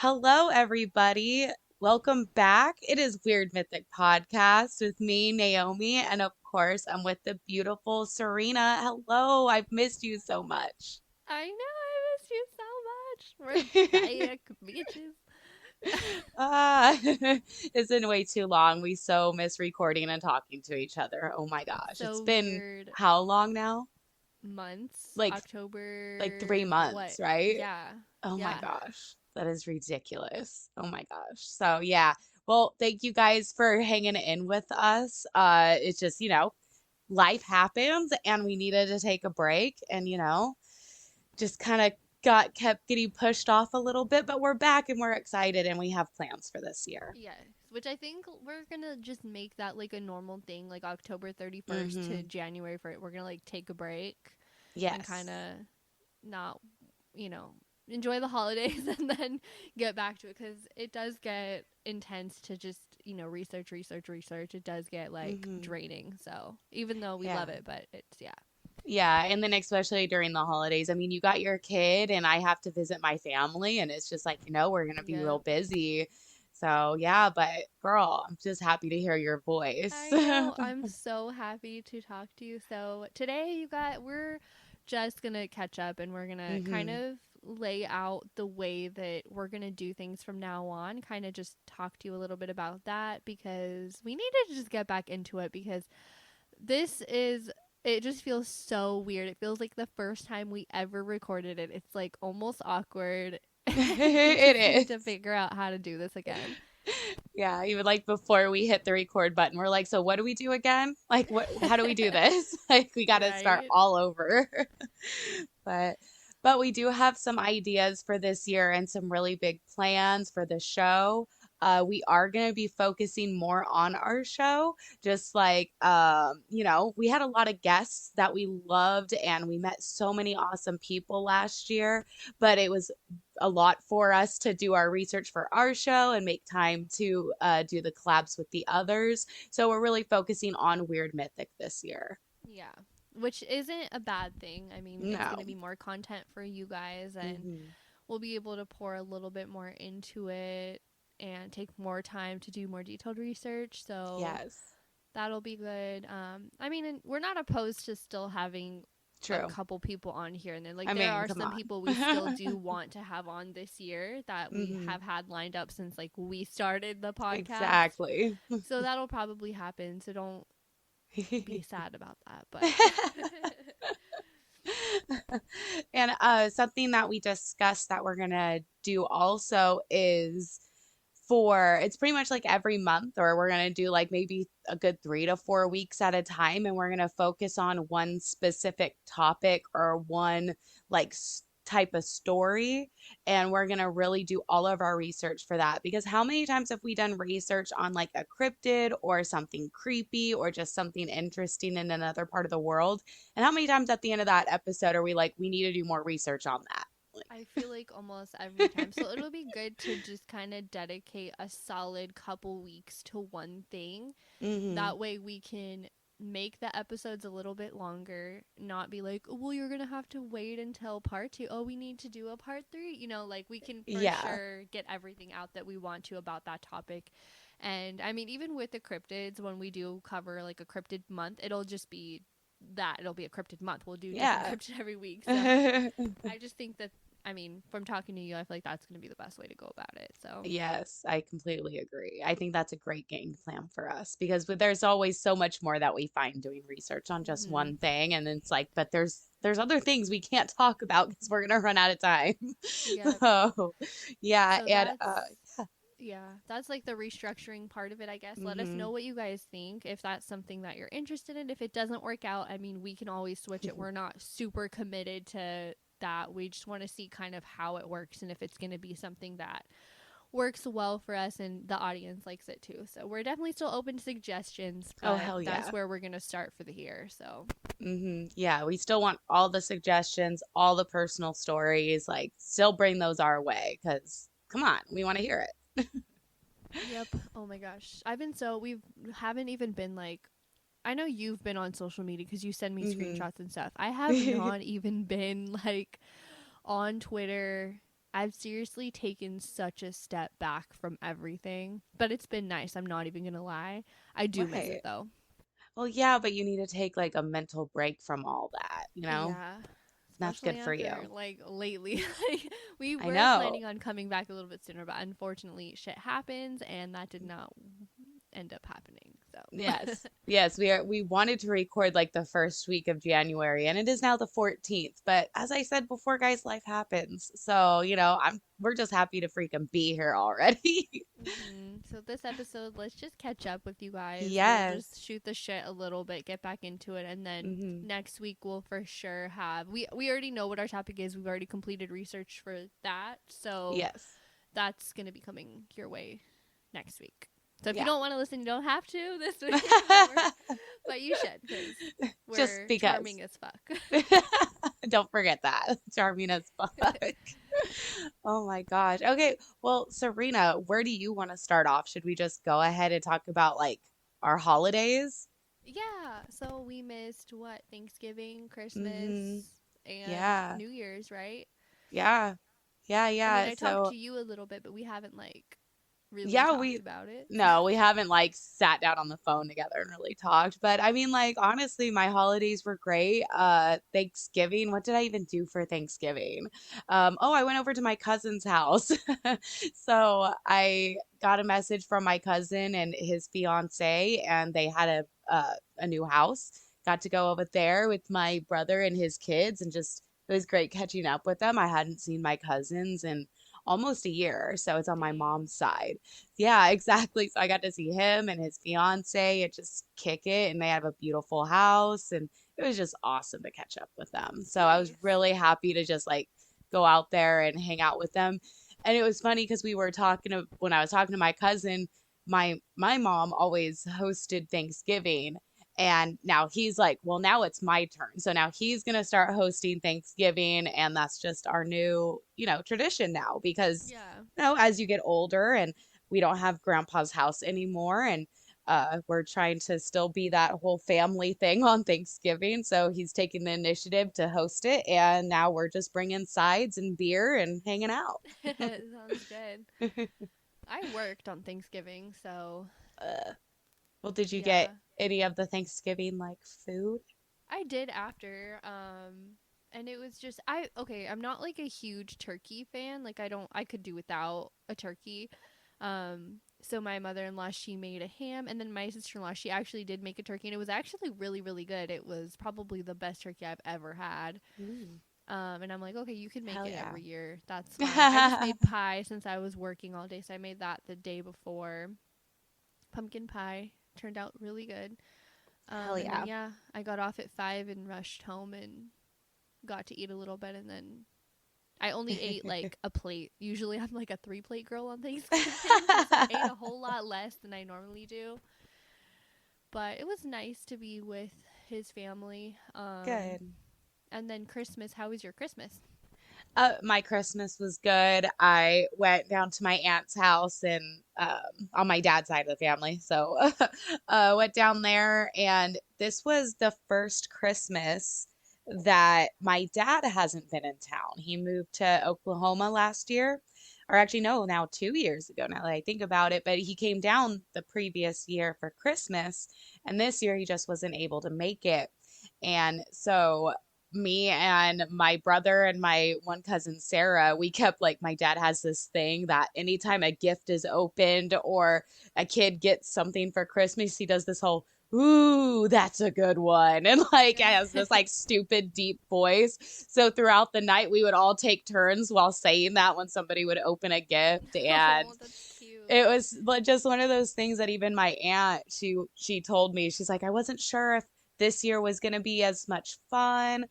Hello, everybody. Welcome back. It is Weird Mythic Podcast with me, Naomi, and of course, I'm with the beautiful Serena. Hello, I've missed you so much. I know I miss you so much. We're back, bitches. It's been way too long. We so miss recording and talking to each other. Oh my It's gosh. It's so been weird. how long now? Months, Like like three October, what? months, right? Yeah, Oh my yeah, gosh, that is ridiculous. Oh my gosh. So yeah. Well, thank you guys for hanging in with us. It's just, life happens and we needed to take a break and, just kind of got kept getting pushed off a little bit, but we're back and we're excited and we have plans for this year. yes. Which I think we're gonna just make that like a normal thing, like October 31st to Mm-hmm. January 1st. We're gonna like take a break and kind Yes. of not, you know, enjoy the holidays and then get back to it because it does get intense to just, research. It does get like Mm-hmm. draining. So even though we Yeah. love it, but it's, yeah. Yeah, and then especially during the holidays. I mean, you got your kid and I have to visit my family and it's just like, we're gonna be real Yep. busy. So, yeah, but girl, I'm just happy to hear your voice. I know. I'm so happy to talk to you. So today we're just gonna catch up and we're gonna kind Hmm. of lay out the way that we're gonna do things from now on. Kind of just talk to you a little bit about that because we need to just get back into it because this is it just feels so weird. It feels like the first time we ever recorded it. It's like almost awkward. We It just need to is. figure out how to do this again. Yeah, even like before we hit the record button, we're like, so what do we do again? Like how do we do this? Like we got to start Right? all over. But but we do have some ideas for this year and some really big plans for the show. We are going to be focusing more on our show. Just like we had a lot of guests that we loved and we met so many awesome people last year, but it was a lot for us to do our research for our show and make time to do the collabs with the others. So we're really focusing on Weird Mythic this year. Yeah. Which isn't a bad thing. I mean, it's going to No. be more content for you guys, and Hmm. we'll be able to pour a little bit more into it and take more time to do more detailed research. So Yes. that'll be good. I mean, and we're not opposed to still having a True. couple people on here and then like I there mean, are come some on. people we still do want to have on this year that we Hmm. have had lined up since like we started the podcast, Exactly. so that'll probably happen, so don't be sad about that, but And something that we discussed that we're gonna do also is it's pretty much like every month, or we're gonna do like maybe a good 3 to 4 weeks at a time, and we're gonna focus on one specific topic or one like type of story, and we're gonna really do all of our research for that. Because how many times have we done research on like a cryptid or something creepy or just something interesting in another part of the world? And how many times at the end of that episode are we like, we need to do more research on that? I feel like almost every time. So it'll be good to just kind of dedicate a solid couple weeks to one thing. Hmm. That way we can make the episodes a little bit longer, not be like, oh, well, you're going to have to wait until part two. Oh, we need to do a part three. Like we can for Yeah. sure get everything out that we want to about that topic. And I mean, even with the cryptids, when we do cover like a cryptid month, it'll just be that. It'll be a cryptid month. We'll do different Yeah. cryptid every week. So I just think that, I mean, from talking to you, I feel like that's going to be the best way to go about it. So, Yes, I completely agree. I think that's a great game plan for us because there's always so much more that we find doing research on just hmm one thing, and it's like, but there's other things we can't talk about because we're gonna run out of time. yep. So, yeah, So and yeah, that's like the restructuring part of it, I guess. Let us hmm know what you guys think if that's something that you're interested in. If it doesn't work out, I mean, we can always switch it. We're not super committed to that. We just want to see kind of how it works and if it's going to be something that works well for us and the audience likes it too. So we're definitely still open to suggestions, Oh but hell that's yeah. where we're going to start for the year. So, Yeah, we still want all the suggestions, all the personal stories, like still bring those our way because come on, we want to hear it. yep. Oh my gosh. We haven't even been like, I know you've been on social media because you send me Hmm. screenshots and stuff. I have not even been like on Twitter I've seriously taken such a step back from everything, but it's been nice. I'm not even gonna lie. I do miss it Right. though. Well, yeah, but you need to take like a mental break from all that, you know? Yeah. That's Especially good for after you. like lately. Like we I were know. planning on coming back a little bit sooner, but unfortunately shit happens and that did not end up happening. So Yes. Yes, we wanted to record like the first week of January and it is now the 14th. But as I said before, guys, life happens. So, we're just happy to freaking be here already. So this episode, let's just catch up with you guys. We'll Yes. just shoot the shit a little bit, get back into it, and then Hmm. next week we'll for sure have we already know what our topic is. We've already completed research for that, so Yes. that's gonna be coming your way next week. So if you Yeah. don't want to listen, you don't have to this week, but you should because Just we're because. charming as fuck. Don't forget that. Charming as fuck. Oh my gosh. Okay. Well, Serena, where do you want to start off? Should we just go ahead and talk about like our holidays? Yeah, so we missed what Thanksgiving, Christmas, Hmm. and Yeah. New Year's, right? Yeah. Yeah. I mean, Yeah. I talked So, to you a little bit, but we haven't like really yeah, talked about it. no, we haven't like sat down on the phone together and really talked. But I mean, like, honestly, my holidays were great. Thanksgiving, what did I even do for Thanksgiving? Oh, I went over to my cousin's house. So I got a message from my cousin and his fiance, and they had a new house. Got to go over there with my brother and his kids, and just it was great catching up with them. I hadn't seen my cousins in almost a year, so it's on my Dang. mom's side. Yeah, exactly. So I got to see him and his fiance and just kick it, and they have a beautiful house, and it was just awesome to catch up with them. So I was Nice. really happy to just like go out there and hang out with them. And it was funny because we were when I was talking to my cousin, my mom always hosted Thanksgiving. And now he's like, well, now it's my turn. So now he's going to start hosting Thanksgiving. And that's just our new, tradition now because, Yeah. as you get older and we don't have grandpa's house anymore. And we're trying to still be that whole family thing on Thanksgiving. So he's taking the initiative to host it. And now we're just bringing sides and beer and hanging out. Sounds good. I worked on Thanksgiving, so uh, well, did you get yeah. any of the Thanksgiving like food? I did after and it was just I'm not like a huge turkey fan. Like I could do without a turkey. So my mother-in-law, she made a ham, and then my sister-in-law, she actually did make a turkey, and it was actually really really good. It was probably the best turkey I've ever had. Mm, And I'm like, okay, you can make hell it yeah. every year. That's fine. I just made pie since I was working all day, so I made that the day before. Pumpkin pie turned out really good. Hell And then yeah. yeah, I got off at 5 and rushed home and got to eat a little bit, and then I only ate like a plate. Usually I'm like a 3 plate girl on Thanksgiving, so I ate a whole lot less than I normally do. But it was nice to be with his family. Good. And then Christmas. How was your Christmas? My Christmas was good. I went down to my aunt's house and on my dad's side of the family. So went down there, and this was the first Christmas that my dad hasn't been in town. He moved to Oklahoma last year, or actually, no, now 2 years ago, now that I think about it. But he came down the previous year for Christmas, and this year he just wasn't able to make it. And so me and my brother and my one cousin Sarah, we kept like my dad has this thing that anytime a gift is opened or a kid gets something for Christmas, he does this whole ooh, that's a good one. And like Yeah. has this like stupid deep voice. So throughout the night we would all take turns while saying that when somebody would open a gift. And Oh, that's cute. it was just one of those things that even my aunt, she told me, she's like, I wasn't sure if this year was going to be as much fun.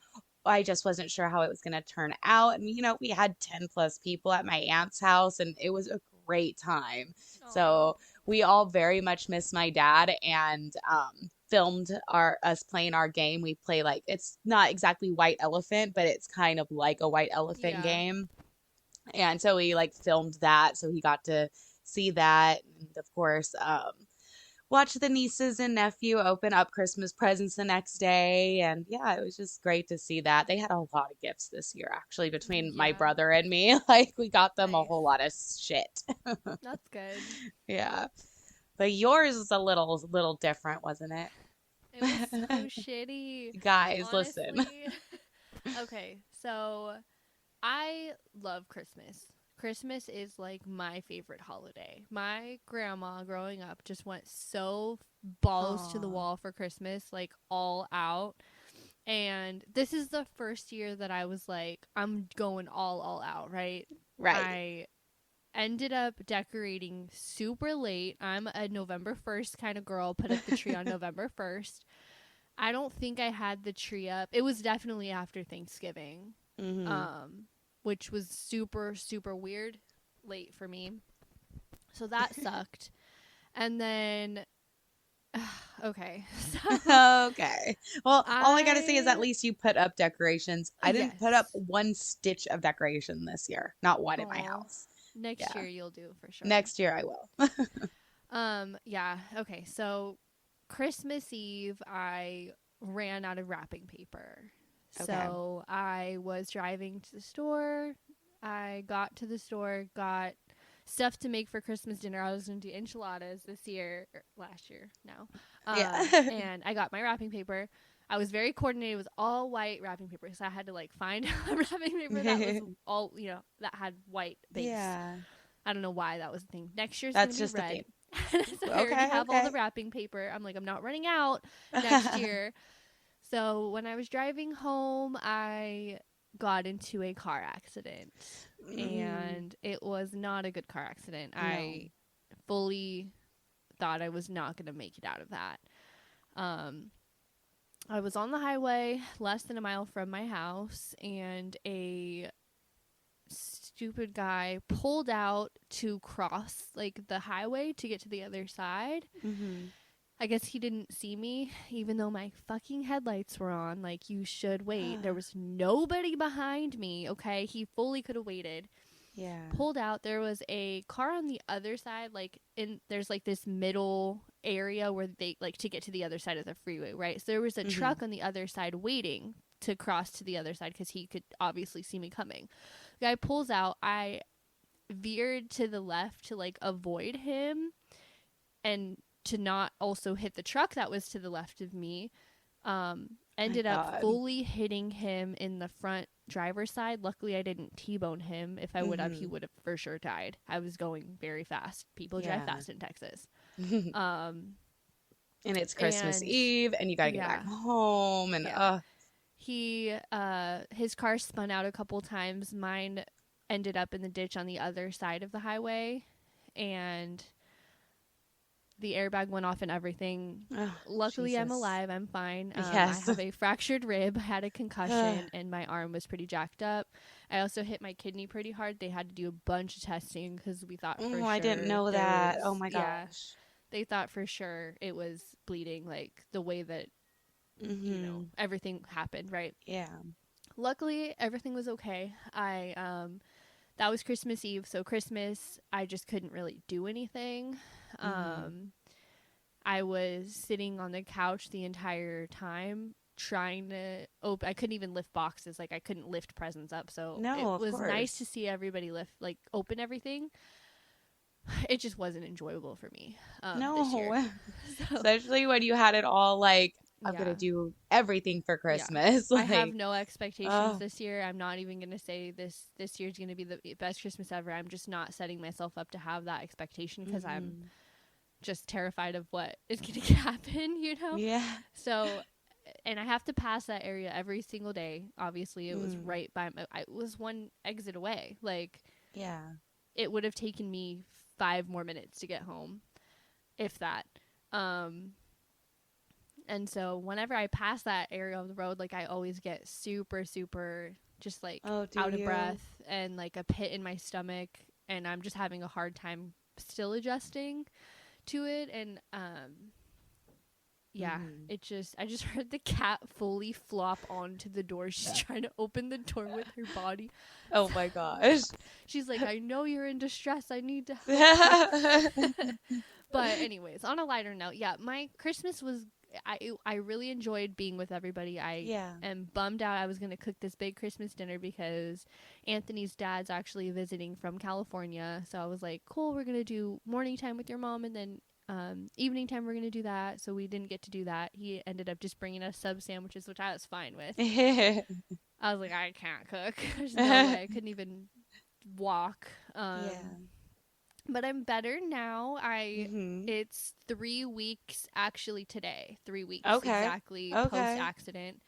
I just wasn't sure how it was going to turn out. And, we had 10 plus people at my aunt's house, and it was a great time. Oh. So we all very much miss my dad and filmed us playing our game. We play like, it's not exactly White Elephant, but it's kind of like a White Elephant Yeah. game. And so we like filmed that. So he got to see that. And of course, watch the nieces and nephew open up Christmas presents the next day. And yeah, it was just great to see that. They had a lot of gifts this year, actually, between my Yeah. brother and me. Like, we got them a whole Nice. lot of shit. That's good. Yeah. But yours is a little different, wasn't It was so it? shitty. Guys, listen. Honestly. Okay, so I love Christmas. Christmas is like my favorite holiday. My grandma growing up just went so balls to the Oh, wall for Christmas, like all out. And this is the first year that I was like, I'm going all out, right? right. I ended up decorating super late. I'm a November 1st kind of girl, put up the tree on November 1st. I don't think I had the tree up. It was definitely after Thanksgiving, Mm-hmm. um, which was super, super weird late for me. So that sucked. And then, okay. So Okay. Well, all I gotta say is at I, least you put up decorations. I didn't put up yes. one stitch of decoration this year. Not one in my Oh, house. next Yeah. year you'll do for sure. Next year I will. Yeah. Okay. So Christmas Eve, I ran out of wrapping paper. Okay. So I was driving to the store. I got to the store, got stuff to make for Christmas dinner. I was going to do enchiladas this year, or last year now. Yeah. And I got my wrapping paper. I was very coordinated. It was all white wrapping paper. So I had to like find a wrapping paper that was all, that had white base. Yeah. I don't know why that was the thing. Next year's going That's to be just the red. theme. So I already Okay, have all the okay. wrapping paper. I'm like, I'm not running out next year. So when I was driving home, I got into a car accident. Mm, And it was not a good car accident. no. I fully thought I was not going to make it out of that. Um, I was on the highway less than a mile from my house, and a stupid guy pulled out to cross like the highway to get to the other side. Hmm. I guess he didn't see me, even though my fucking headlights were on. Like, you should wait. There was nobody behind me, okay? He fully could have waited. Yeah. Pulled out. There was a car on the other side, there's like this middle area where they, like, to get to the other side of the freeway, right? So there was a Hmm. truck on the other side waiting to cross to the other side because he could obviously see me coming. The guy pulls out. I veered to the left to, like, avoid him and to not also hit the truck that was to the left of me. My Ended up God. fully hitting him in the front driver's side. Luckily, I didn't T-bone him. If I would have, he Hmm. would have for sure died. I was going very fast. People drive Yeah. fast in Texas. And Um, it's Christmas and Eve, and you gotta get back yeah, home, and yeah. His car spun out a couple times. Mine ended up in the ditch on the other side of the highway, and the airbag went off and everything. oh, Luckily, I'm Jesus. alive. I'm fine. I Yes. have a fractured rib, I had a concussion, and my arm was pretty jacked up. I also hit my kidney pretty hard. They had to do a bunch of testing because we thought for Oh, I didn't sure know there that. Oh was, my yeah, gosh. they thought for sure it was bleeding, like the way that, Hmm. everything happened, right? Yeah. Luckily, everything was okay. That was Christmas Eve, so Christmas, I just couldn't really do anything. Hmm. Um, I was sitting on the couch the entire time trying to open. I couldn't even lift boxes. Like, I couldn't lift presents up. So it No, of was nice to course. see everybody open everything. It just wasn't enjoyable for me this year. No. So Especially when you had it all like, I'm gonna yeah, do everything for yeah. Christmas. I have Like, no expectations oh. this year. I'm not even gonna say this year's gonna be the best Christmas ever. I'm just not setting myself up to have that expectation because I'm Hmm. just terrified of what is going to happen, Yeah. So, and I have to pass that area every single day. Obviously, it was Mm. right by it was one exit away. Like, Yeah. it would have taken me 5 more minutes to get home, if that. Um, and so whenever I pass that area of the road, like, I always get super, super just like Oh, do out of you? breath and like a pit in my stomach, and I'm just having a hard time still adjusting to it. And yeah, Hmm. I just heard the cat fully flop onto the door. She's trying to open the door with her body. Oh my gosh. She's like, I know you're in distress. I need to help you. But anyways, on a lighter note, yeah, my Christmas was I really enjoyed being with everybody. I Yeah. am bummed out I was going to cook this big Christmas dinner because Anthony's dad's actually visiting from California. So I was like, cool, we're going to do morning time with your mom and then evening time we're going to do that. So we didn't get to do that. He ended up just bringing us sub sandwiches, which I was fine with. I was like, I can't cook. There's no way. I couldn't even walk. Yeah. But I'm better now. Mm-hmm. It's 3 weeks actually today. 3 weeks Okay. exactly post Okay. accident.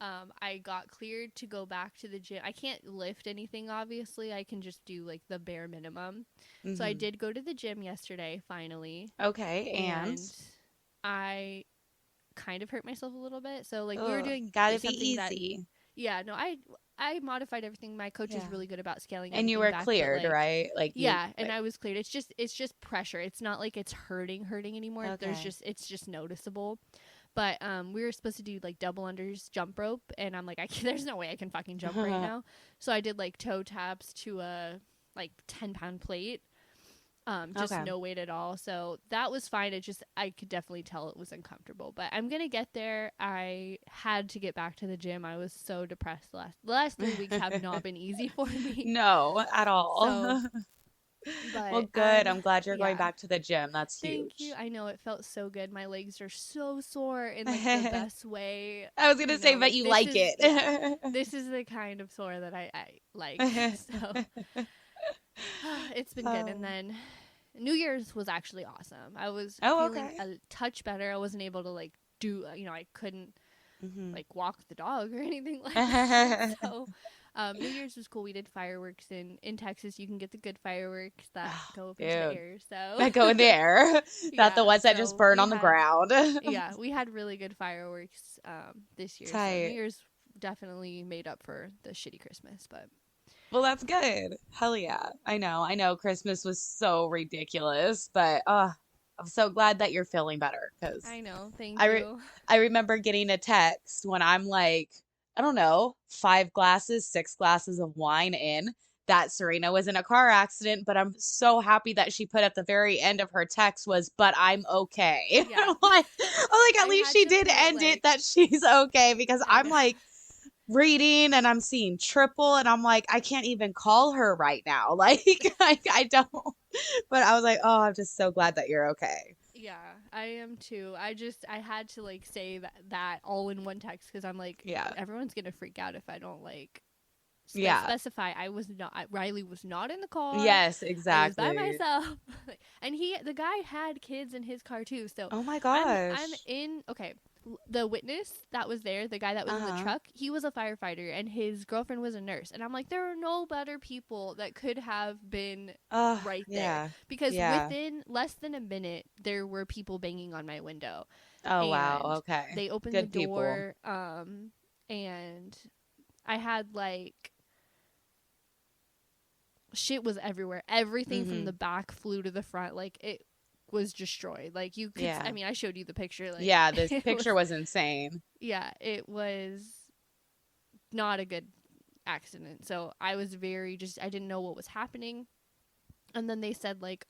I got cleared to go back to the gym. I can't lift anything obviously. I can just do like the bare minimum. So I Mm-hmm. did go to the gym yesterday finally, Okay. And and I kind of hurt myself a little bit. So like we were oh, doing gotta be something that easy. yeah, no, I modified everything. My coach is Yeah. really good about scaling And you everything were back, but cleared, like right? Like you yeah, and like I was cleared. It's just pressure. It's not like it's hurting anymore. okay. It's just noticeable. But we were supposed to do like double unders jump rope, and I'm like, there's no way I can fucking jump right now. So I did like toe taps to a like 10-pound plate. Just Okay. no weight at all. So that was fine. It just I could definitely tell it was uncomfortable. But I'm gonna get there. I had to get back to the gym. I was so depressed the last 3 weeks have not been easy for me. No, at So, all. Well, but good. I'm glad you're going yeah. back to the gym. That's Thank you. huge. I know it felt so good. My legs are so sore in like the best way. I was gonna say, but Like you like it. this is the kind of sore that I like. So it's been good. And Oh. then New Year's was actually awesome. I was Oh, feeling okay. a touch better. I wasn't able to like do, I couldn't Mm-hmm. like walk the dog or anything like that. So New Year's was cool. We did fireworks in Texas. You can get the good fireworks that Oh, go up into the dude. air. So That go in the air. Not the yeah, ones that just so burn on the ground. we had really good fireworks this year. So New Tight. Year's definitely made up for the shitty Christmas, but Well, that's good. Hell yeah. I know. I know Christmas was so ridiculous, but I'm so glad that you're feeling better because I know. I Thank re you. I remember getting a text when I'm like, I don't know, 5 glasses, 6 glasses of wine in that Serena was in a car accident, but I'm so happy that she put at the very end of her text was, but I'm okay. Yeah. I'm like, at I least had she to did put end it like that she's okay because I I'm know. like reading and I'm seeing triple and I'm like, I can't even call her right now. Like, I don't. But I was like, oh, I'm just so glad that you're okay. Yeah, I am too. I had to like say that all in one text because I'm like Yeah. everyone's gonna freak out if I don't like Yeah. specify. Riley was not in the car. Yes, I was by exactly. myself. And the guy had kids in his car too. So Oh my I'm gosh. in okay. The witness that was there, the guy that was in the Uh-huh. truck, he was a firefighter and his girlfriend was a nurse. And I'm like, there are no better people that could have been Oh, right there. yeah. Because Yeah. within less than a minute, there were people banging on my window. Oh, wow. And Okay. they opened the Good people. door, and I had like shit was everywhere. Everything from Mm-hmm. the back flew to the front. Like it was destroyed. Like you could. I Yeah. mean, I showed you the picture. Like Yeah, this it was. picture was insane. Yeah, it was not a good accident. So I was very just. I didn't know what was happening, and then they said like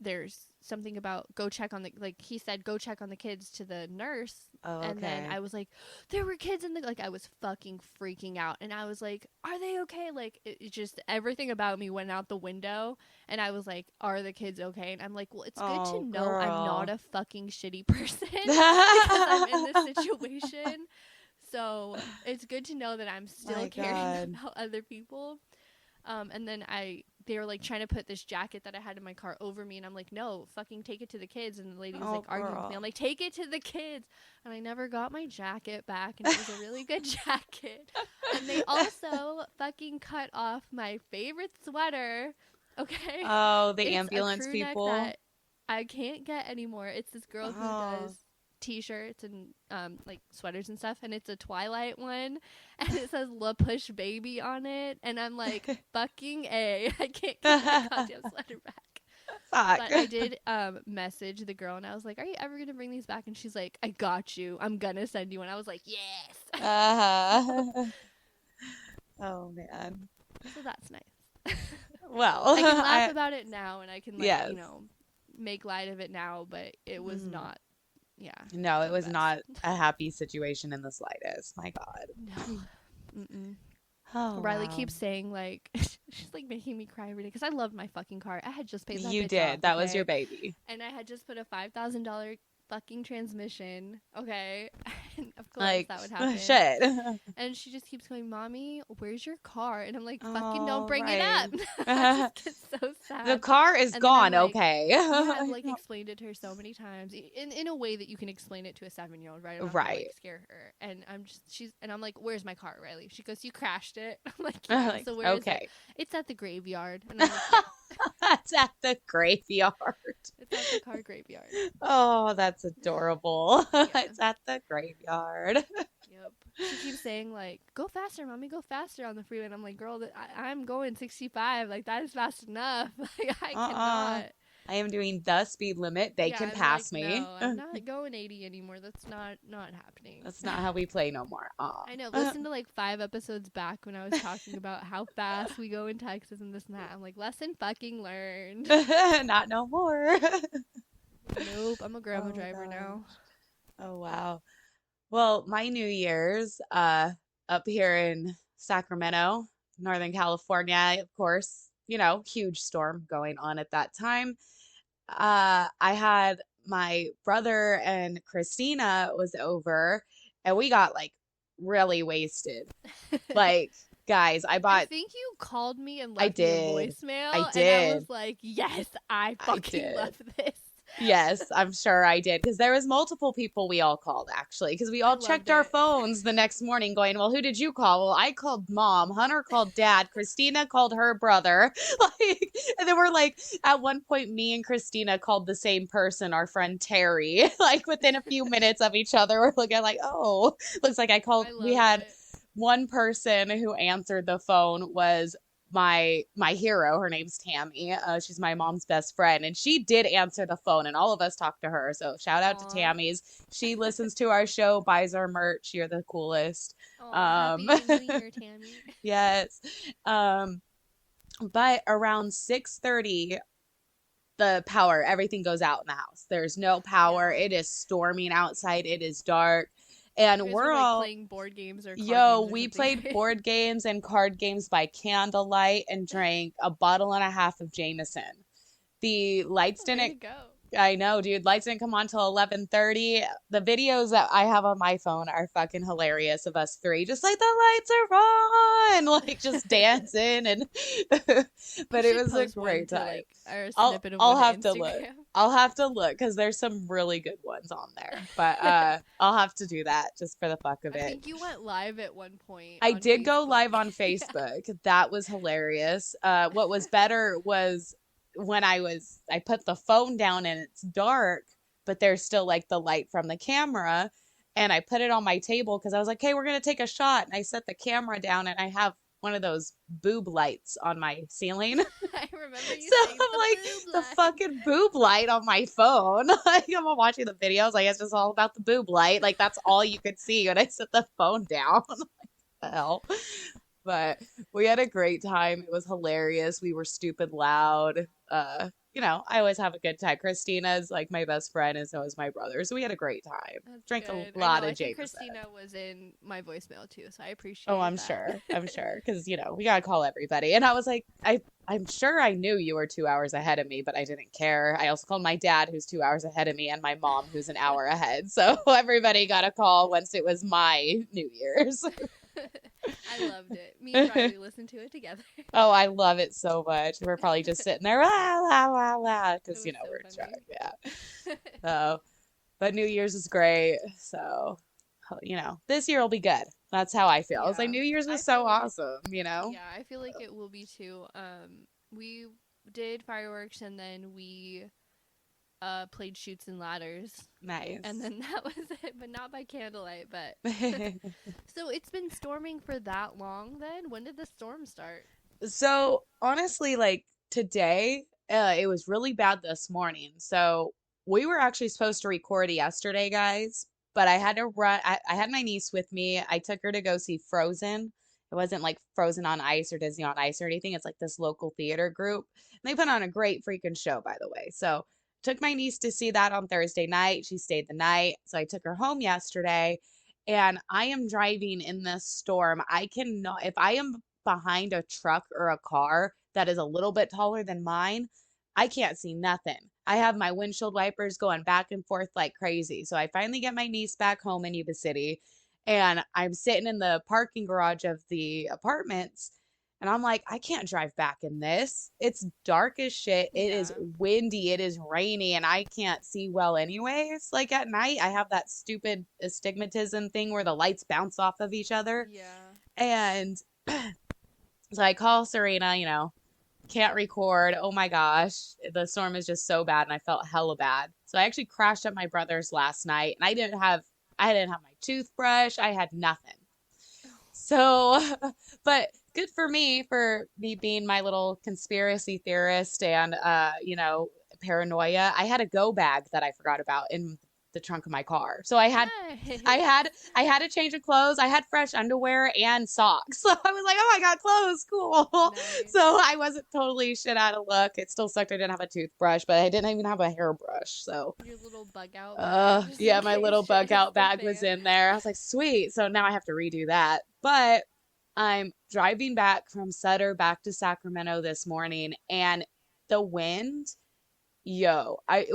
there's something about go check on the like he said go check on the kids to the nurse, Oh, and then okay. I was like there were kids in the like I was fucking freaking out, and I was like are they okay, like it just everything about me went out the window, and I was like are the kids okay, and I'm like well it's good to Oh, know I'm not girl. a fucking shitty person because I'm in this situation, so it's good to know that I'm still My caring God. about other people. And then they were like trying to put this jacket that I had in my car over me, and I'm like, no, fucking take it to the kids. And the lady was like Oh, arguing with me. I'm girl. like, take it to the kids. And I never got my jacket back, and it was a really good jacket. And they also fucking cut off my favorite sweater. Okay, Oh, the it's a ambulance crew neck people. that I can't get anymore. It's this girl who Oh. does t-shirts and like sweaters and stuff, and it's a Twilight one, and it says La Push Baby on it, and I'm like fucking A. I can't get my goddamn sweater back. Fuck. But I did message the girl, and I was like, are you ever gonna bring these back? And she's like, I got you, I'm gonna send you one. I was like yes. So, Uh-huh. Oh, man. so that's nice. Well, I can laugh about it now, and I can like yes. make light of it now, but it was Mm. not, yeah, No, it the was best. not a happy situation in the slightest. My No. God. Mm-mm. Oh, Riley wow. keeps saying like she's like making me cry every day because I loved my fucking car. I had just paid that You bitch off, did. That was your okay, baby. and I had just put a $5,000 fucking transmission, okay, and of course Like, that would happen. shit. And she just keeps going, "Mommy, where's your car?" And I'm like, "Fucking don't Oh, bring it right. up." I just get so The sad. car is And then I'm gone, like, okay. yeah, I've like explained it to her so many times in a way that you can explain it to a 7-year-old, right? I'm not gonna Right. like scare her. And I'm like, "Where's my car, Riley?" She goes, "You crashed it." I'm like, "Yeah." Like, So where is it? okay. It's at the graveyard. And I'm like, "Yeah, That's at the graveyard. it's at the car graveyard." Oh, that's adorable. Yeah. It's at the graveyard. Yep. She keeps saying like, "Go faster, mommy, go faster on the freeway." And I'm like, "Girl, I'm going 65. Like that is fast enough. Like I Uh-uh. cannot." I am doing the speed limit. They Yeah, can I'm like, pass me. "No, I'm not going 80 anymore. That's not happening." That's not how we play no more. I know. Listen to like 5 episodes back when I was talking about how fast we go in Texas and this and that. I'm like, lesson fucking learned. Not no more. Nope, I'm a grandma Oh driver now. gosh. Oh wow. Well, my New Year's, up here in Sacramento, Northern California, of course, huge storm going on at that time. I had my brother and Christina was over, and we got like really wasted. Like, guys, I think you called me and I left me a did, I voicemail, and I was did, like, yes, I I fucking did. love this. Yes, I'm sure I did because there was multiple people we all called actually because we I all loved checked our it. phones the next morning going, well, who did you call? Well, I called mom, Hunter called dad, Christina called her brother. Like, and then we're like, at one point, me and Christina called the same person, our friend Terry. Like within a few minutes of each other, we're looking like, oh, looks like I we loved had it. one person who answered the phone was my hero. Her name's Tammy. She's my mom's best friend, and she did answer the phone, and all of us talked to her. So shout out to Aw. Tammy's. She listens to our show, buys our merch. You're the coolest. Aw, Um, happy New Year, Tammy. yes. Um, but around 6:30, the power, everything goes out in the house. There's no power. Yeah. It is storming outside. It is dark, You and guys were we're like all playing board games or card Yo, games or we something. played board games and card games by candlelight and drank a bottle and a half of Jameson. The lights Way didn't to go. I know, dude. Lights didn't come on till 11:30. The videos that I have on my phone are fucking hilarious of us three, just like the lights are on, like just dancing and. You But it should was a post one great to time. like, or a I'll snippet of I'll one to have to look. Instagram. I'll have to look because there's some really good ones on there. But I'll have to do that just for the fuck of I it. think you went live at one point I on did go Facebook. live on Yeah. Facebook. That was hilarious. What was better was when I put the phone down and it's dark, but there's still like the light from the camera. And I put it on my table because I was like, hey, we're going to take a shot. And I set the camera down and I have one of those boob lights on my ceiling. I remember you So saying I'm the like, boob the line. fucking boob light on my phone. Like, I'm watching the videos. Like, it's just all about the boob light. Like, that's all you could see when I set the phone down. The hell? But we had a great time. It was hilarious. We were stupid loud. I always have a good time. Christina's like my best friend, and so is my brother. So we had a great time. That's Drank a good. I lot know. of I think Jameson. Christina was in my voicemail too, so I Oh, appreciate I'm that. sure. I'm sure. Because, we gotta call everybody. And I was like, I'm sure I knew you were 2 hours ahead of me, but I didn't care. I also called my dad, who's 2 hours ahead of me, and my mom, who's an hour ahead. So everybody got a call once it was my New Year's. I loved it. Me and Riley listened to it together. Oh, I love it so much. We're probably just sitting there, la la la la, It because was so we're funny. drunk, yeah. So, but New Year's is great. So, this year will be good. That's how I feel. I was like, Yeah. New Year's I was so feel awesome, Yeah, I feel like it will be too. We did fireworks and then we played shoots and ladders. Nice. And then that was it, but not by candlelight, but so it's been storming for that long then? When did the storm start? So honestly, like today, it was really bad this morning. So we were actually supposed to record yesterday, guys, but I had to run. I had my niece with me. I took her to go see Frozen. It wasn't like Frozen on Ice or Disney on Ice or anything. It's like this local theater group. And they put on a great freaking show, by the way. So took my niece to see that on Thursday night. She stayed the night. So I took her home yesterday and I am driving in this storm. I cannot, if I am behind a truck or a car that is a little bit taller than mine, I can't see nothing. I have my windshield wipers going back and forth like crazy. So I finally get my niece back home in Yuba City and I'm sitting in the parking garage of the apartments and I'm like, I can't drive back in this. It's dark as shit. It is Yeah. windy. It is rainy, and I can't see well, anyways. Like at night, I have that stupid astigmatism thing where the lights bounce off of each other. Yeah. And so I call Serena, can't record. Oh my gosh, the storm is just so bad, and I felt hella bad. So I actually crashed at my brother's last night, and I didn't have my toothbrush. I had nothing. So, but good for me being my little conspiracy theorist and paranoia. I had a go bag that I forgot about in the trunk of my car. So I Nice. had I had a change of clothes. I had fresh underwear and socks. So I was like, "Oh, I got clothes. Cool." Nice. So I wasn't totally shit out of luck. It still sucked I didn't have a toothbrush, but I didn't even have a hairbrush. So Your little bug out bag, just in yeah, my little case shit bug hits out the bag was fan. in there. I was like, sweet. So now I have to redo that. But I'm driving back from Sutter back to Sacramento this morning and the wind, I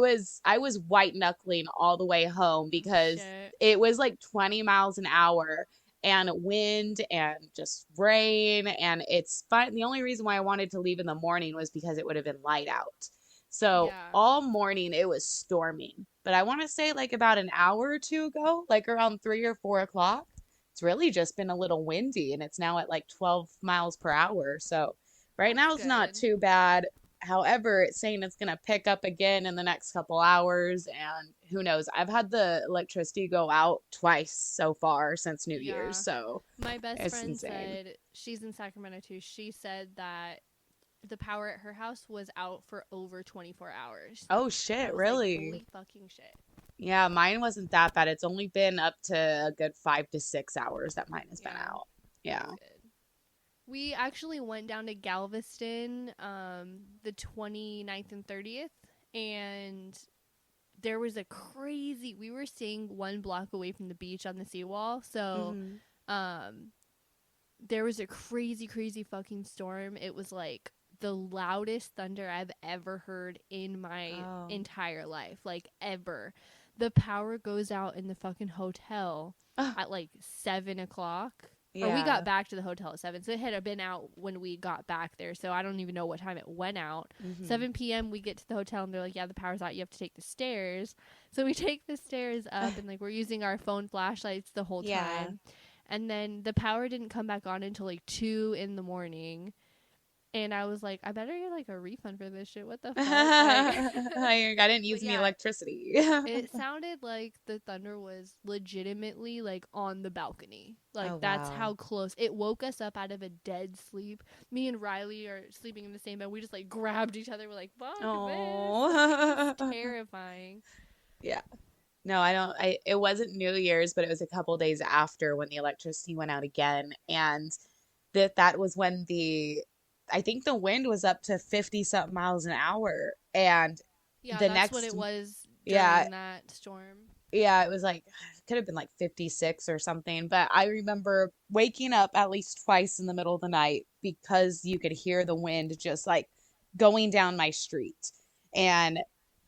was white knuckling all the way home Oh, because shit. it was like 20 miles an hour and wind and just rain and it's fine. The only reason why I wanted to leave in the morning was because it would have been light out. So Yeah. all morning it was storming. But I want to say like about an hour or two ago, like around 3 or 4 o'clock, it's really just been a little windy and it's now at like 12 miles per hour. So right That's now it's not good. too bad. However, it's saying it's going to pick up again in the next couple hours, and who knows? I've had the electricity go out twice so far since New Year's, Yeah. so My best it's friend insane. said, she's in Sacramento too. She said that the power at her house was out for over 24 hours. Oh I shit, was like, really? holy fucking shit. Yeah, mine wasn't that bad. It's only been up to a good 5 to 6 hours that mine has been Yeah, out. that's Yeah. good. We actually went down to Galveston the 29th and 30th, and there was a crazy, we were staying 1 block away from the beach on the seawall, so Hmm. um, there was a crazy, crazy fucking storm. It was like the loudest thunder I've ever heard in my Oh. entire life, like ever. The power goes out in the fucking hotel Ah, at like 7 o'clock. Or we got yeah. back to the hotel at 7. So it had been out when we got back there. So I don't even know what time it went out. Hmm. 7 p.m. we get to the hotel and they're like, yeah, the power's out. You have to take the stairs. So we take the stairs up and like we're using our phone flashlights the whole Yeah. time. And then the power didn't come back on until like 2 in the morning. And I was like, I better get like a refund for this shit. What the fuck? Like, I didn't but use any yeah, electricity. it sounded like the thunder was legitimately like on the balcony. Like Oh, that's wow. how close. It woke us up out of a dead sleep. Me and Riley are sleeping in the same bed. We just like grabbed each other. We're like, fuck this. Like it was Oh. terrifying. Yeah. No, I don't. It wasn't New Year's, but it was a couple days after when the electricity went out again, and that was when I think the wind was up to 50 something miles an hour, and Yeah, the that's what next, it was yeah, during that storm. yeah, it was like it could have been like 56 or something, but I remember waking up at least twice in the middle of the night because you could hear the wind just like going down my street. And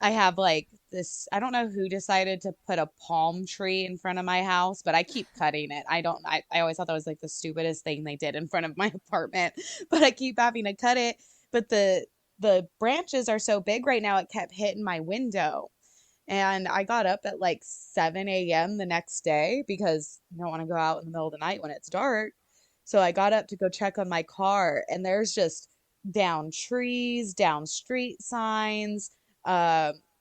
I have like this, I don't know who decided to put a palm tree in front of my house, but I keep cutting it. I always thought that was like the stupidest thing they did in front of my apartment, but I keep having to cut it. But the branches are so big right now, it kept hitting my window. And I got up at like 7 a.m. the next day because I don't want to go out in the middle of the night when it's dark. So I got up to go check on my car, and there's just down trees, down street signs.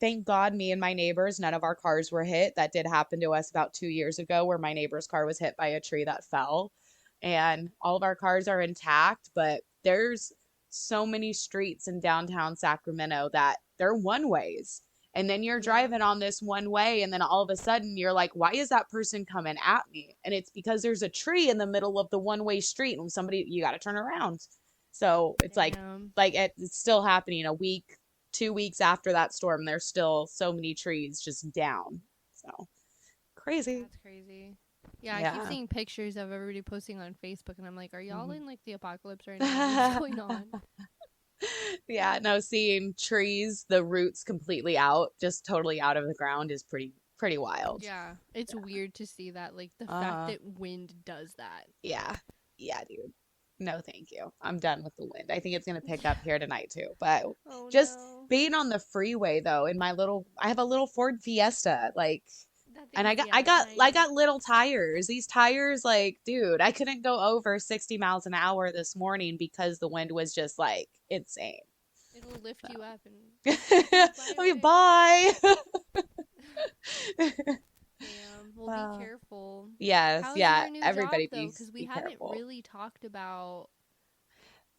Thank God me and my neighbors, none of our cars were hit. That did happen to us about 2 years ago where my neighbor's car was hit by a tree that fell. And all of our cars are intact, but there's so many streets in downtown Sacramento that they're one ways, and then you're Yeah. driving on this one way, and then all of a sudden you're like, why is that person coming at me? And it's because there's a tree in the middle of the one-way street and you got to turn around. So it's like Damn. it's still happening a week, 2 weeks after that storm, there's still so many trees just down. So crazy. That's crazy. Yeah, I keep Yeah. seeing pictures of everybody posting on Facebook, and I'm like, are y'all in like the apocalypse right now? What's going on? Yeah, no, seeing trees, the roots completely out, just totally out of the ground is pretty wild. Yeah, it's weird to see that. Like the fact Uh, that wind does that. yeah. Yeah, dude. No, thank you. I'm done with the wind. I think it's gonna pick up here tonight too. But Oh just no. being on the freeway though, in my little I have a little Ford Fiesta, like That and thing's, I yeah, got I tiny. got little tires. These tires, like, dude, I couldn't go over 60 miles an hour this morning because the wind was just like insane. It'll lift you up and I fly mean, away. bye. Damn. Well, be Wow. careful. Yes, How's yeah. your new job Everybody though? Because we be haven't careful. really talked about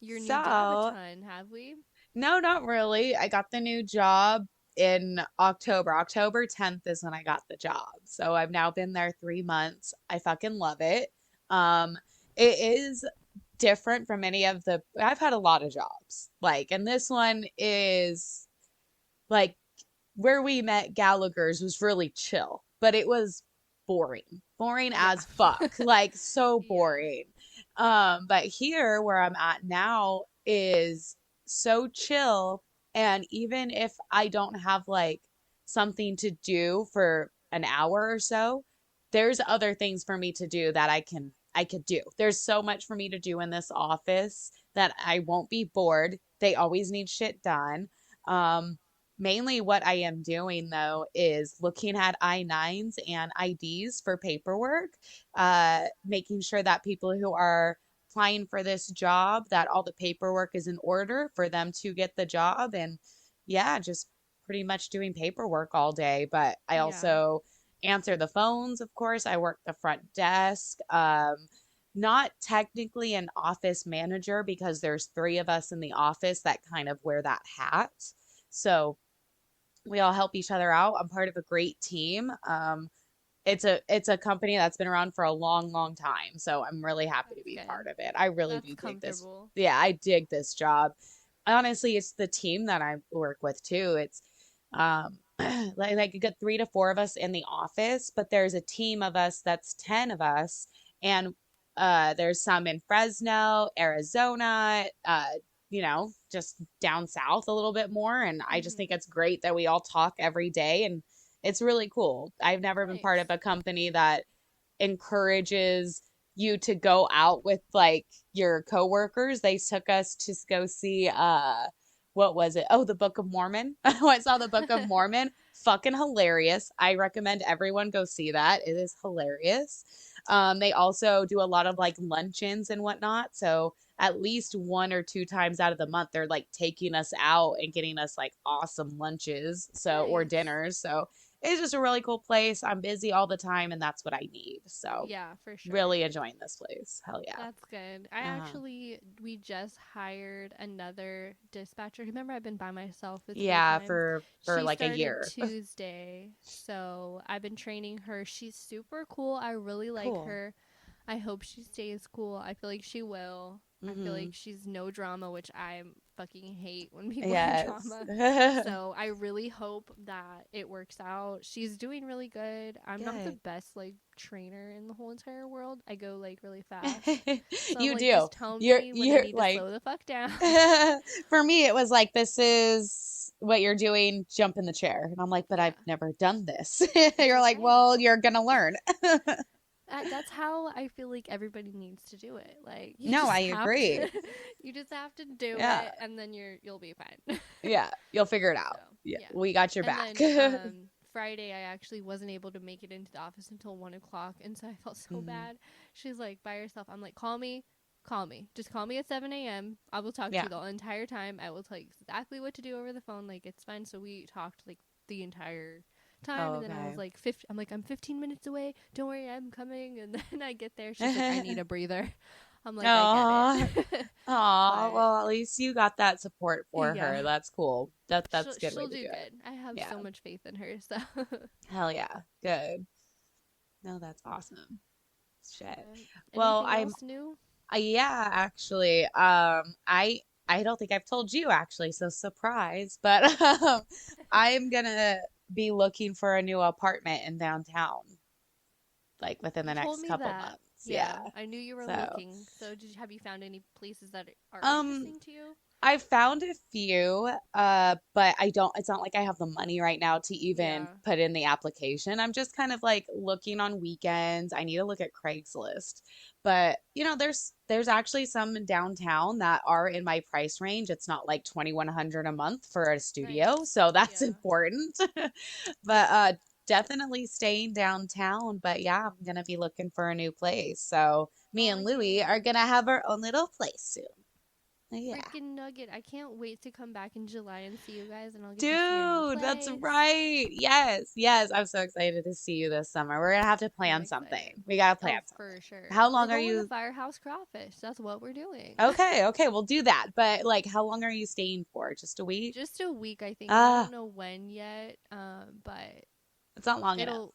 your new job a So, ton, have we? no, not really. I got the new job in October. October 10th is when I got the job. So I've now been there 3 months. I fucking love it. Um, it is different from any of the, I've had a lot of jobs. Like, and this one is like where we met Gallagher's was really chill, but it was boring. Boring Yeah. as fuck. Like so Yeah. boring. But here where I'm at now is so chill, and even if I don't have like something to do for an hour or so, there's other things for me to do that I could do. There's so much for me to do in this office that I won't be bored. They always need shit done. Um, Mainly what I am doing though is looking at I-9s and IDs for paperwork, making sure that people who are applying for this job, that all the paperwork is in order for them to get the job. And yeah, just pretty much doing paperwork all day. But I Yeah. also answer the phones, of course. I work the front desk. Not technically an office manager because there's three of us in the office that kind of wear that hat. So we all help each other out. I'm part of a great team. It's a company that's been around for a long, long time, so I'm really happy to That's be good. part of it. I really That's do dig this. comfortable. Yeah, I dig this job. Honestly, it's the team that I work with too. It's like a good 3 to 4 of us in the office, but there's a team of us that's 10 of us, and there's some in Fresno, Arizona, just down south a little bit more. And I just think Hmm. it's great that we all talk every day, and it's really cool. I've never been part of Nice. a company that encourages you to go out with like your coworkers. They took us to go see what was it? Oh, the Book of Mormon. I saw the Book of Mormon. Fucking hilarious. I recommend everyone go see that. It is hilarious. They also do a lot of like luncheons and whatnot. So at least 1 or 2 times out of the month, they're like taking us out and getting us like awesome lunches. So, or Nice. dinners. So it's just a really cool place. I'm busy all the time, and that's what I need. So Yeah, for sure. really enjoying this place. Hell yeah. That's good. Uh, We just hired another dispatcher. Remember, I've been by myself with full yeah, time. for She like a started year. Tuesday, so I've been training her. She's super cool. I really like Cool. her. I hope she stays cool. I feel like she will. I feel like Hmm. she's no drama, which I fucking hate when people are Yes. drama. So I really hope that it works out. She's doing really good. I'm not the Good. best like trainer in the whole entire world. I go like really fast. So I'm You like, do. just tell You're me when I you're need to like slow the fuck down. for me it was like this is what you're doing, jump in the chair. And I'm like, but Yeah. I've never done this. It's You're like, okay well, though. you're gonna learn. That's how I feel like everybody needs to do it. Like you No, I just have agree. to you just have to do Yeah. it and then you'll be fine. Yeah. You'll figure it So, out. Yeah. yeah. We got your And back. then Friday I actually wasn't able to make it into the office until 1 o'clock and so I felt so Mhm. bad. She's like, by yourself. I'm like, call me. Call me. Just call me at 7 a.m. I will talk to Yeah. you the entire time. I will tell you exactly what to do over the phone. Like it's fine. So we talked like the entire time Oh, and then I was okay. like I'm like I'm 15 minutes away, don't worry, I'm coming. And then I get there, she's like, I need a breather. I'm like, I get Aw. it. Aw. But Well, at least you got that support for yeah, her. That's cool. That's a good way she'll to do do it. good. I have Yeah. so much faith in her. So Hell yeah. Good. No, that's awesome. Shit. Well, anything else new? yeah, actually, I I don't think I've told you actually, so surprise. But I'm gonna be looking for a new apartment in downtown, like within You the told next me couple that. months. Yeah. Yeah, I knew you were So, looking. So have you found any places that are um, interesting to you? I found a few, but I don't, it's not like I have the money right now to even Yeah. put in the application. I'm just kind of like looking on weekends. I need to look at Craigslist. But, there's actually some in downtown that are in my price range. It's not like 2,100 a month for a studio, Nice. so that's Yeah. important. But Yeah. definitely staying downtown. But yeah, I'm gonna be looking for a new place. So me Oh and Louie are yay. gonna have our own little place soon. Yeah. Freaking nugget. I can't wait to come back in July and see you guys and I'll get to see your new Dude, that's place. right. Yes, yes. I'm so excited to see you this summer. We're gonna have to I'm plan excited. something. We gotta plan Oh, something. for sure. How We're long are going to you? Firehouse Crawfish. That's what we're doing. Okay, okay, we'll do that. But like, how long are you staying for? Just a week? Just a week, I think. We Ah, don't know when yet, but it's not long enough. it'll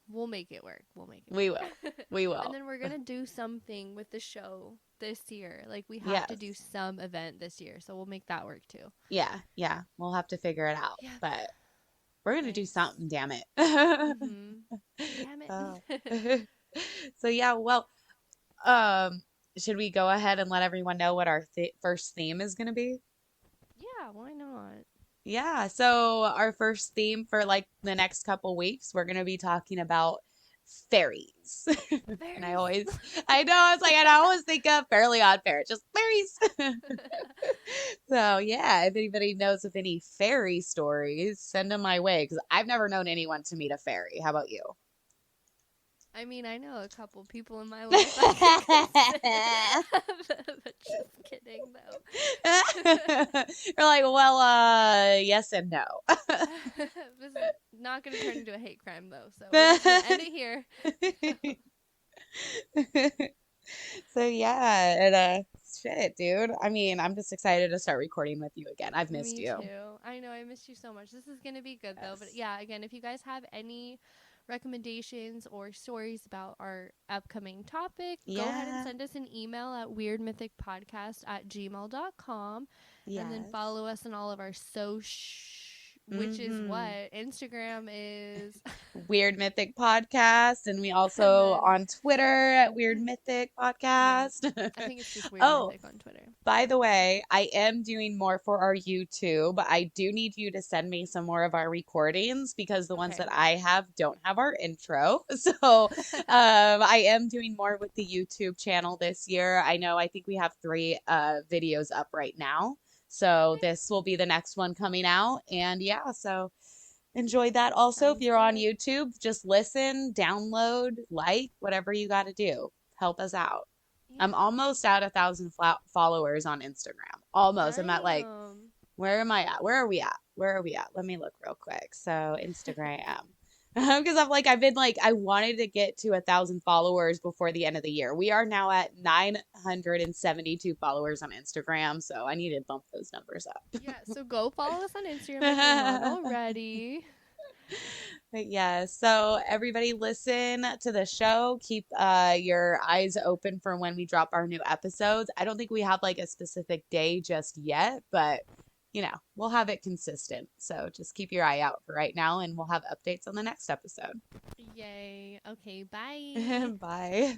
we'll make it work. We'll make it We will. work. We And will. then we're gonna do something with the show this year. Like we have to Yes. do some event this year, so we'll make that work too. Yeah, yeah. We'll have to figure it out. Yep. But we're gonna do Nice. something, damn it. Damn Oh. it. So yeah, well, um, should we go ahead and let everyone know what our first theme is gonna be? Yeah, why not? Yeah, so our first theme for like the next couple weeks, we're gonna be talking about fairies. And Berries. I know, I was like, and I always think of Fairly Odd Parents, just fairies. So yeah, if anybody knows of any fairy stories, send them my way because I've never known anyone to meet a fairy. How about you? I mean, I know a couple people in my life I could consider. But just kidding, though. You're like, well, yes and no. This is not going to turn into a hate crime, though. So we're just going to end it here. So yeah, and shit, dude. I mean, I'm just excited to start recording with you again. I've missed Me you. too. I know I missed you so much. This is going to be good, though. But Yes. yeah, again, if you guys have any recommendations or stories about our upcoming topic, go ahead and Yeah. send us an email at weirdmythicpodcast@gmail.com. And then Yes. follow us on all of our which is Mm-hmm. what Instagram is. Weird Mythic Podcast, and we And also then, on Twitter at Weird Mythic yeah, Podcast. I think it's just Weird Oh, Mythic on Twitter. by the way, I am doing more for our YouTube. I do need you to send me some more of our recordings because the ones Okay. that I have don't have our intro. So, I am doing more with the YouTube channel this year. I think we have 3 videos up right now. So Okay. this will be the next one coming out. And yeah, so enjoy that. Also, if Sounds you're on good. YouTube, just listen, download, like, whatever you got to do. Help us out. I'm Yeah. almost at 1,000 followers on Instagram. Almost. I'm at like, Damn. where am I at? Where are we at? Where are we at? Let me look real quick. So Instagram. Because I've been like, I wanted to get to 1,000 followers before the end of the year. We are now at 972 followers on Instagram. So I need to bump those numbers up. Yeah, so go follow us on Instagram if you're not already. But yeah, so everybody listen to the show. Keep your eyes open for when we drop our new episodes. I don't think we have like a specific day just yet, but we'll have it consistent. So just keep your eye out for right now and we'll have updates on the next episode. Yay. Okay, bye. Bye.